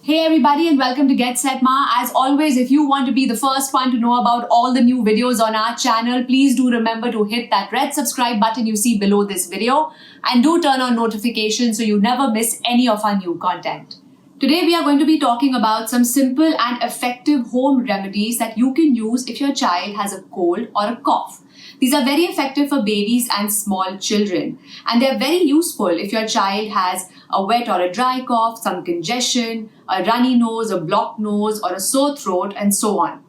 Hey everybody and welcome to Get Set Ma. As always, if you want to be the first one to know about all the new videos on our channel, please do remember to hit that red subscribe button you see below this video and do turn on notifications so you never miss any of our new content. Today we are going to be talking about some simple and effective home remedies that you can use if your child has a cold or a cough. These are very effective for babies and small children, and they're very useful if your child has a wet or a dry cough, some congestion, a runny nose, a blocked nose, or a sore throat, and so on.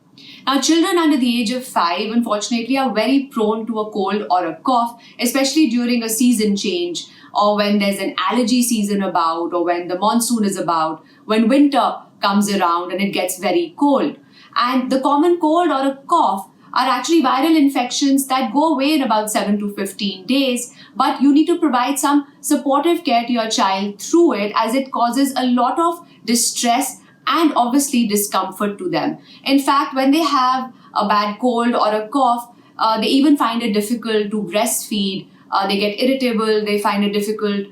Now, children under the age of 5, unfortunately, are very prone to a cold or a cough, especially during a season change, or when there's an allergy season about, or when the monsoon is about, when winter comes around and it gets very cold. And the common cold or a cough are actually viral infections that go away in about 7 to 15 days, but you need to provide some supportive care to your child through it, as it causes a lot of distress and obviously discomfort to them. In fact, when they have a bad cold or a cough, they even find it difficult to breastfeed, they get irritable, they find it difficult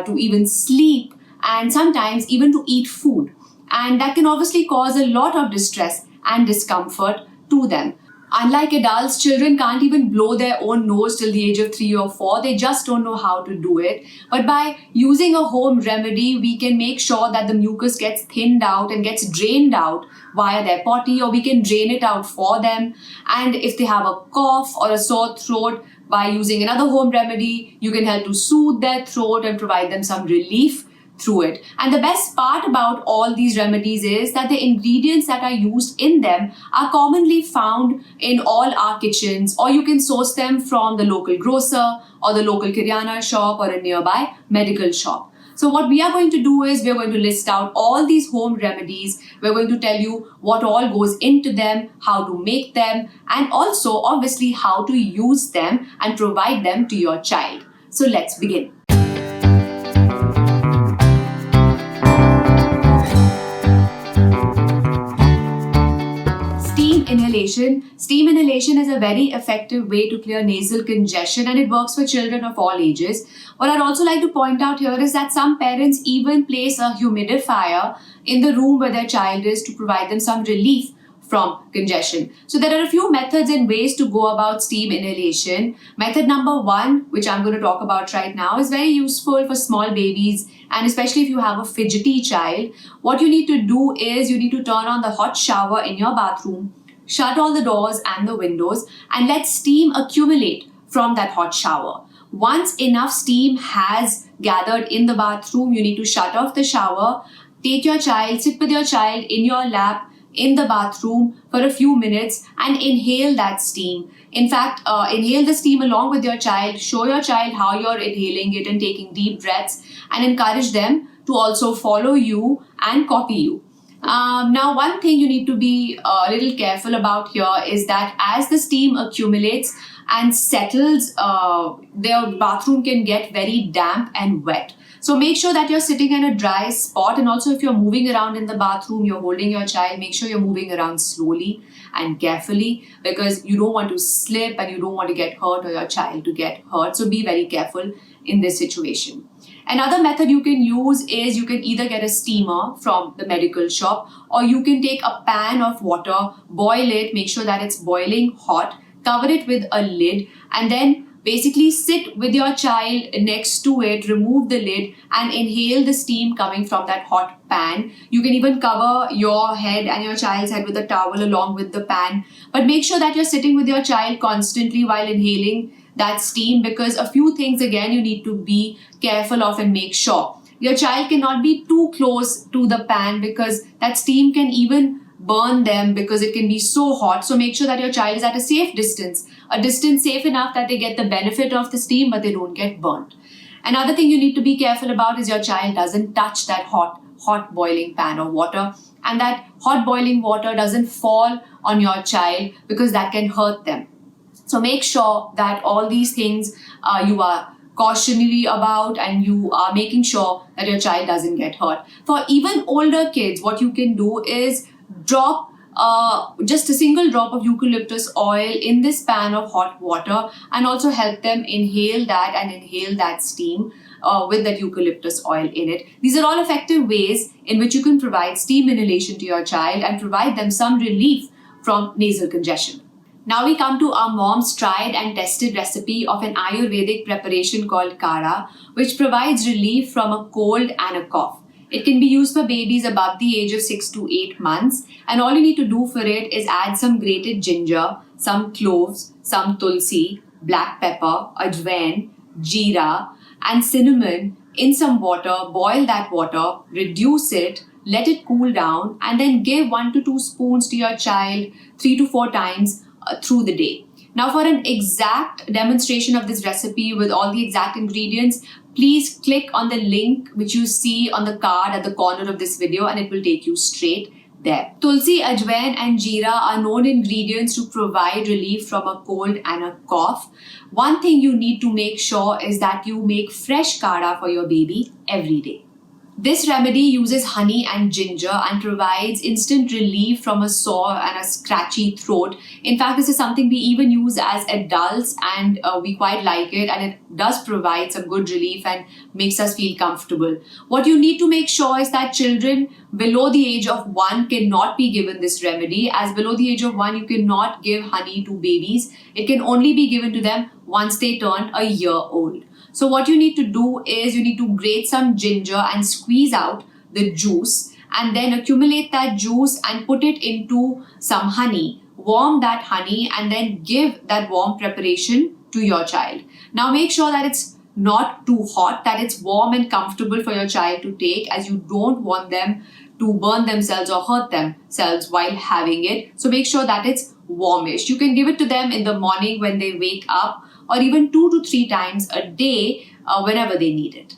to even sleep, and sometimes even to eat food. And that can obviously cause a lot of distress and discomfort to them. Unlike adults, children can't even blow their own nose till the age of 3 or 4. They just don't know how to do it. But by using a home remedy, we can make sure that the mucus gets thinned out and gets drained out via their potty, or we can drain it out for them. And if they have a cough or a sore throat, by using another home remedy, you can help to soothe their throat and provide them some relief through it. And the best part about all these remedies is that the ingredients that are used in them are commonly found in all our kitchens, or you can source them from the local grocer or the local Kiryana shop or a nearby medical shop. So what we are going to do is we're going to list out all these home remedies. We're going to tell you what all goes into them, how to make them, and also obviously how to use them and provide them to your child. So let's begin. Inhalation. Steam inhalation is a very effective way to clear nasal congestion, and it works for children of all ages. What I'd also like to point out here is that some parents even place a humidifier in the room where their child is to provide them some relief from congestion. So there are a few methods and ways to go about steam inhalation. Method number 1, which I'm going to talk about right now, is very useful for small babies, and especially if you have a fidgety child. What you need to do is you need to turn on the hot shower in your bathroom, shut all the doors and the windows, and let steam accumulate from that hot shower. Once enough steam has gathered in the bathroom, you need to shut off the shower, take your child, sit with your child in your lap in the bathroom for a few minutes and inhale that steam. In fact, inhale the steam along with your child, show your child how you're inhaling it and taking deep breaths, and encourage them to also follow you and copy you. Now, one thing you need to be a little careful about here is that as the steam accumulates and settles, their bathroom can get very damp and wet. So make sure that you're sitting in a dry spot, and also if you're moving around in the bathroom, you're holding your child, make sure you're moving around slowly and carefully, because you don't want to slip and you don't want to get hurt or your child to get hurt. So be very careful in this situation. Another method you can use is you can either get a steamer from the medical shop, or you can take a pan of water, boil it, make sure that it's boiling hot, cover it with a lid, and then basically sit with your child next to it, remove the lid and inhale the steam coming from that hot pan. You can even cover your head and your child's head with a towel along with the pan, but make sure that you're sitting with your child constantly while inhaling that steam, because a few things again you need to be careful of and make sure. Your child cannot be too close to the pan, because that steam can even burn them because it can be so hot. So make sure that your child is at a safe distance, a distance safe enough that they get the benefit of the steam but they don't get burnt. Another thing you need to be careful about is your child doesn't touch that hot boiling pan of water, and that hot boiling water doesn't fall on your child, because that can hurt them. So make sure that all these things you are cautionary about, and you are making sure that your child doesn't get hurt. For even older kids, what you can do is drop just a single drop of eucalyptus oil in this pan of hot water, and also help them inhale that and inhale that steam. with that eucalyptus oil in it. These are all effective ways in which you can provide steam inhalation to your child and provide them some relief from nasal congestion. Now we come to our mom's tried and tested recipe of an Ayurvedic preparation called Kara, which provides relief from a cold and a cough. It can be used for babies above the age of 6 to 8 months, and all you need to do for it is add some grated ginger, some cloves, some tulsi, black pepper, ajwain, jeera, and cinnamon in some water. Boil that water, reduce it, let it cool down, and then give 1 to 2 spoons to your child 3 to 4 times through the day. Now, for an exact demonstration of this recipe with all the exact ingredients, please click on the link which you see on the card at the corner of this video and it will take you straight there. Tulsi, ajwain and jeera are known ingredients to provide relief from a cold and a cough. One thing you need to make sure is that you make fresh kara for your baby every day. This remedy uses honey and ginger and provides instant relief from a sore and a scratchy throat. In fact, this is something we even use as adults and we quite like it, and it does provide some good relief and makes us feel comfortable. What you need to make sure is that children below the age of 1 cannot be given this remedy, as below the age of 1 you cannot give honey to babies. It can only be given to them once they turn a year old. So what you need to do is you need to grate some ginger and squeeze out the juice and then accumulate that juice and put it into some honey. Warm that honey and then give that warm preparation to your child. Now make sure that it's not too hot, that it's warm and comfortable for your child to take, as you don't want them to burn themselves or hurt themselves while having it. So make sure that it's warmish. You can give it to them in the morning when they wake up, or even 2 to 3 times a day whenever they need it.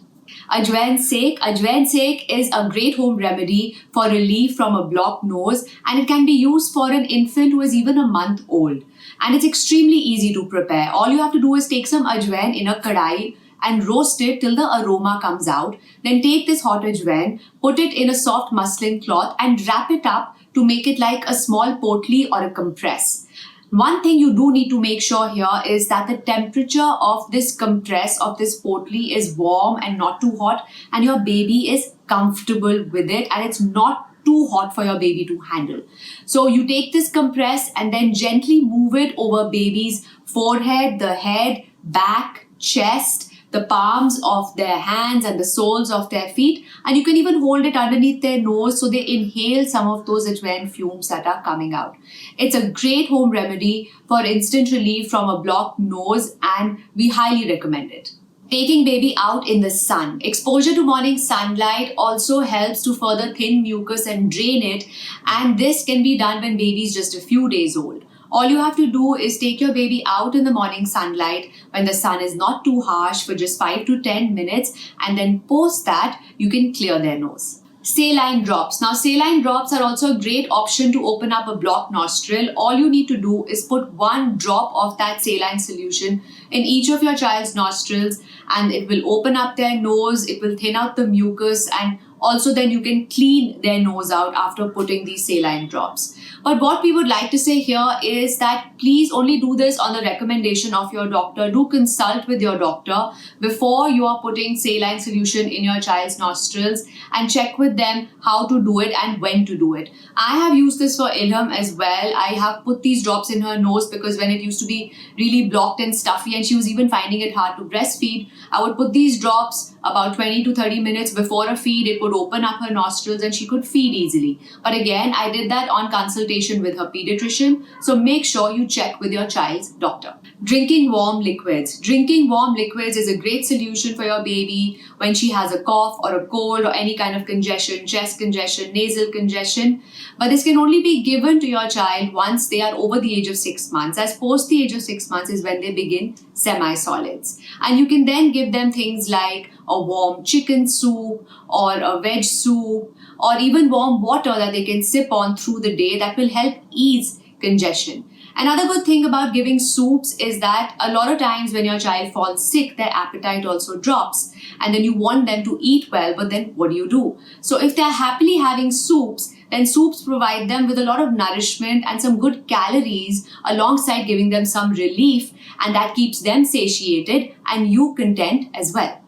Ajwain Sek. Ajwain Sek is a great home remedy for relief from a blocked nose, and it can be used for an infant who is even a month old. And it's extremely easy to prepare. All you have to do is take some ajwain in a kadai and roast it till the aroma comes out. Then take this hot ajwain, put it in a soft muslin cloth and wrap it up to make it like a small potli or a compress. One thing you do need to make sure here is that the temperature of this compress, of this potli, is warm and not too hot, and your baby is comfortable with it and it's not too hot for your baby to handle. So you take this compress and then gently move it over baby's forehead, the head, back, chest, the palms of their hands and the soles of their feet, and you can even hold it underneath their nose so they inhale some of those ajwain fumes that are coming out. It's a great home remedy for instant relief from a blocked nose, and we highly recommend it. Taking baby out in the sun. Exposure to morning sunlight also helps to further thin mucus and drain it, and this can be done when baby is just a few days old. All you have to do is take your baby out in the morning sunlight when the sun is not too harsh for just 5 to 10 minutes, and then post that you can clear their nose. Saline drops. Now, saline drops are also a great option to open up a blocked nostril. All you need to do is put 1 drop of that saline solution in each of your child's nostrils, and it will open up their nose, it will thin out the mucus, and also then you can clean their nose out after putting these saline drops. But what we would like to say here is that please only do this on the recommendation of your doctor. Do consult with your doctor before you are putting saline solution in your child's nostrils, and check with them how to do it and when to do it. I have used this for Ilham as well. I have put these drops in her nose because when it used to be really blocked and stuffy and she was even finding it hard to breastfeed, I would put these drops about 20 to 30 minutes before a feed. It would open up her nostrils and she could feed easily. But again, I did that on consultation with her pediatrician, so make sure you check with your child's doctor. Drinking warm liquids. Drinking warm liquids is a great solution for your baby when she has a cough or a cold or any kind of congestion, chest congestion, nasal congestion. But this can only be given to your child once they are over the age of 6 months, as post the age of 6 months is when they begin semi-solids. And you can then give them things like a warm chicken soup or a veg soup, or even warm water that they can sip on through the day that will help ease congestion. Another good thing about giving soups is that a lot of times when your child falls sick, their appetite also drops. And then you want them to eat well, but then what do? So if they're happily having soups, then soups provide them with a lot of nourishment and some good calories alongside giving them some relief, and that keeps them satiated and you content as well.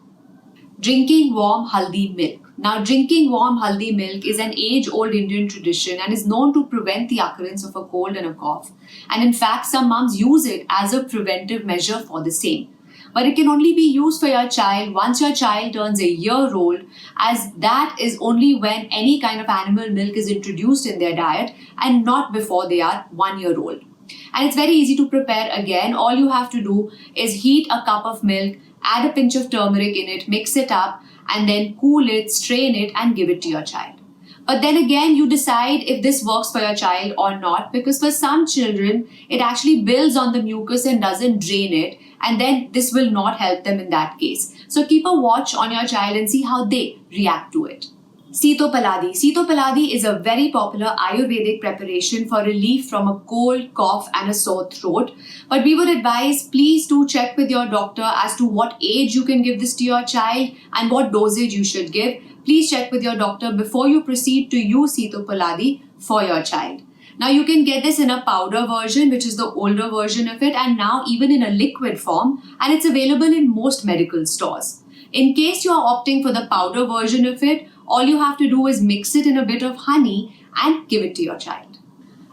Drinking warm haldi milk. Now, drinking warm haldi milk is an age-old Indian tradition and is known to prevent the occurrence of a cold and a cough. And in fact, some moms use it as a preventive measure for the same. But it can only be used for your child once your child turns a year old, as that is only when any kind of animal milk is introduced in their diet and not before they are 1 year old. And it's very easy to prepare again. All you have to do is heat a cup of milk, add a pinch of turmeric in it, mix it up, and then cool it, strain it, and give it to your child. But then again, you decide if this works for your child or not, because for some children, it actually builds on the mucus and doesn't drain it, and then this will not help them in that case. So keep a watch on your child and see how they react to it. Sitopaladi. Sitopaladi is a very popular Ayurvedic preparation for relief from a cold, cough, and a sore throat. But we would advise, please do check with your doctor as to what age you can give this to your child and what dosage you should give. Please check with your doctor before you proceed to use Sitopaladi for your child. Now you can get this in a powder version, which is the older version of it, and now even in a liquid form, and it's available in most medical stores. In case you are opting for the powder version of it, all you have to do is mix it in a bit of honey and give it to your child.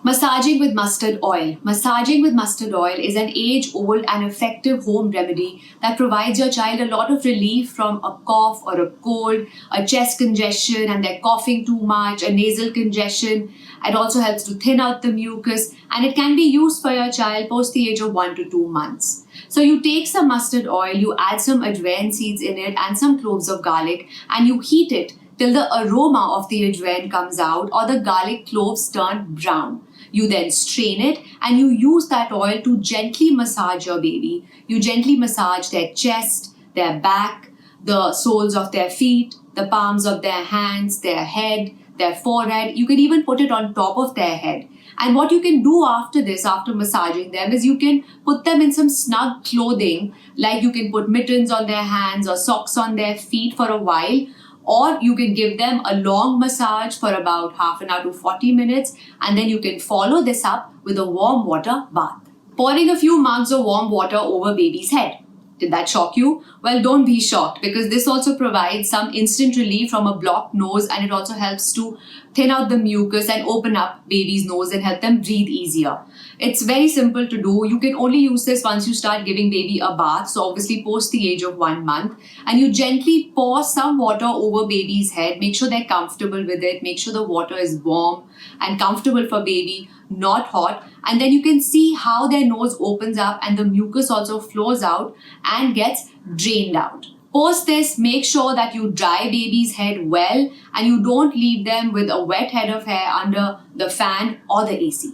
Massaging with mustard oil. Massaging with mustard oil is an age-old and effective home remedy that provides your child a lot of relief from a cough or a cold, a chest congestion and they're coughing too much, a nasal congestion. It also helps to thin out the mucus, and it can be used for your child post the age of 1 to 2 months. So you take some mustard oil, you add some ajwain seeds in it and some cloves of garlic, and you heat it till the aroma of the ajwain comes out or the garlic cloves turn brown. You then strain it and you use that oil to gently massage your baby. You gently massage their chest, their back, the soles of their feet, the palms of their hands, their head, their forehead. You can even put it on top of their head. And what you can do after this, after massaging them, is you can put them in some snug clothing, like you can put mittens on their hands or socks on their feet for a while. Or you can give them a long massage for about half an hour to 40 minutes, and then you can follow this up with a warm water bath. Pouring a few mugs of warm water over baby's head. Did that shock you? Well, don't be shocked, because this also provides some instant relief from a blocked nose, and it also helps to thin out the mucus and open up baby's nose and help them breathe easier. It's very simple to do. You can only use this once you start giving baby a bath, so obviously post the age of 1 month, and you gently pour some water over baby's head. Make sure they're comfortable with it. Make sure the water is warm and comfortable for baby, not hot, and then you can see how their nose opens up and the mucus also flows out and gets drained out. Post this, make sure that you dry baby's head well and you don't leave them with a wet head of hair under the fan or the AC.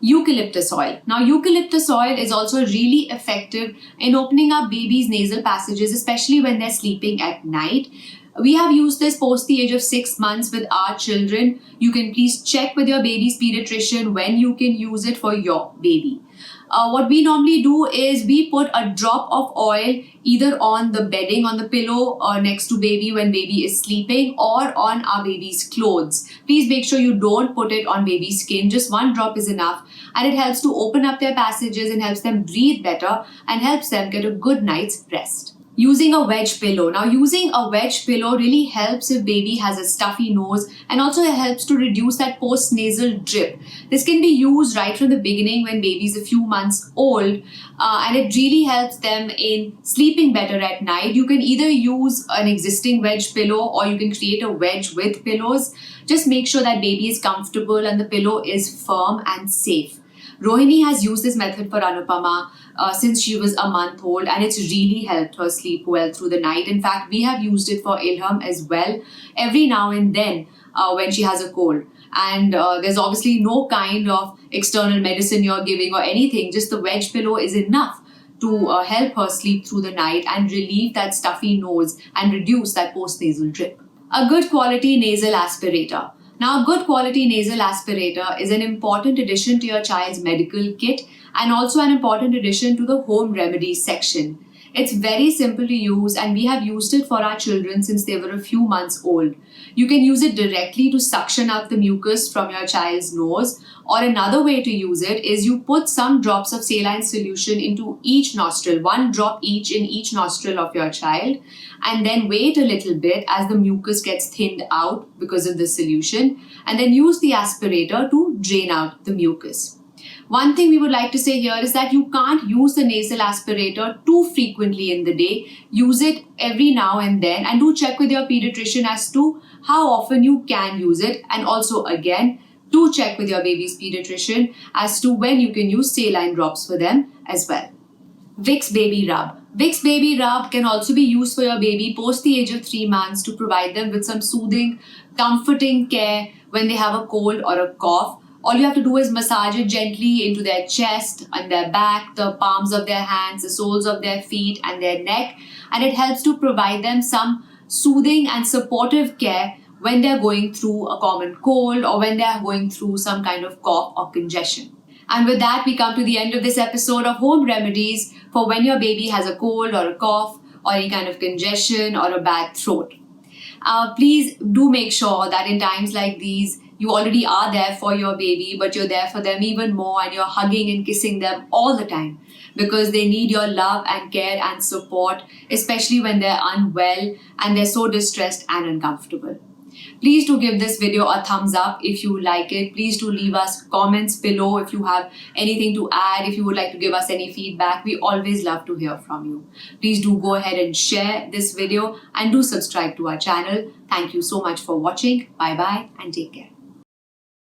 Eucalyptus oil. Now, eucalyptus oil is also really effective in opening up baby's nasal passages, especially when they're sleeping at night. We have used this post the age of 6 months with our children. You can please check with your baby's pediatrician when you can use it for your baby. What we normally do is we put a drop of oil either on the bedding, on the pillow or next to baby when baby is sleeping, or on our baby's clothes. Please make sure you don't put it on baby's skin. Just 1 drop is enough, and it helps to open up their passages and helps them breathe better and helps them get a good night's rest. Using a wedge pillow. Now, using a wedge pillow really helps if baby has a stuffy nose, and also it helps to reduce that post-nasal drip. This can be used right from the beginning when baby is a few months old, and it really helps them in sleeping better at night. You can either use an existing wedge pillow or you can create a wedge with pillows. Just make sure that baby is comfortable and the pillow is firm and safe. Rohini has used this method for Anupama since she was a month old, and it's really helped her sleep well through the night. In fact, we have used it for Ilham as well every now and then when she has a cold. And there's obviously no kind of external medicine you're giving or anything. Just the wedge pillow is enough to help her sleep through the night and relieve that stuffy nose and reduce that post-nasal drip. A good quality nasal aspirator. Now, a good quality nasal aspirator is an important addition to your child's medical kit and also an important addition to the home remedies section. It's very simple to use, and we have used it for our children since they were a few months old. You can use it directly to suction out the mucus from your child's nose, or another way to use it is you put some drops of saline solution into each nostril, one drop each in each nostril of your child, and then wait a little bit as the mucus gets thinned out because of the solution, and then use the aspirator to drain out the mucus. One thing we would like to say here is that you can't use the nasal aspirator too frequently in the day. Use it every now and then, and do check with your pediatrician as to how often you can use it. And also, again, do check with your baby's pediatrician as to when you can use saline drops for them as well. Vicks Baby Rub. Vicks Baby Rub can also be used for your baby post the age of 3 months to provide them with some soothing, comforting care when they have a cold or a cough. All you have to do is massage it gently into their chest, on their back, the palms of their hands, the soles of their feet, and their neck. And it helps to provide them some soothing and supportive care when they're going through a common cold or when they're going through some kind of cough or congestion. And with that, we come to the end of this episode of Home Remedies for when your baby has a cold or a cough or any kind of congestion or a bad throat. Please do make sure that in times like these, you already are there for your baby, but you're there for them even more, and you're hugging and kissing them all the time because they need your love and care and support, especially when they're unwell and they're so distressed and uncomfortable. Please do give this video a thumbs up if you like it. Please do leave us comments below if you have anything to add, if you would like to give us any feedback. We always love to hear from you. Please do go ahead and share this video and do subscribe to our channel. Thank you so much for watching. Bye bye and take care.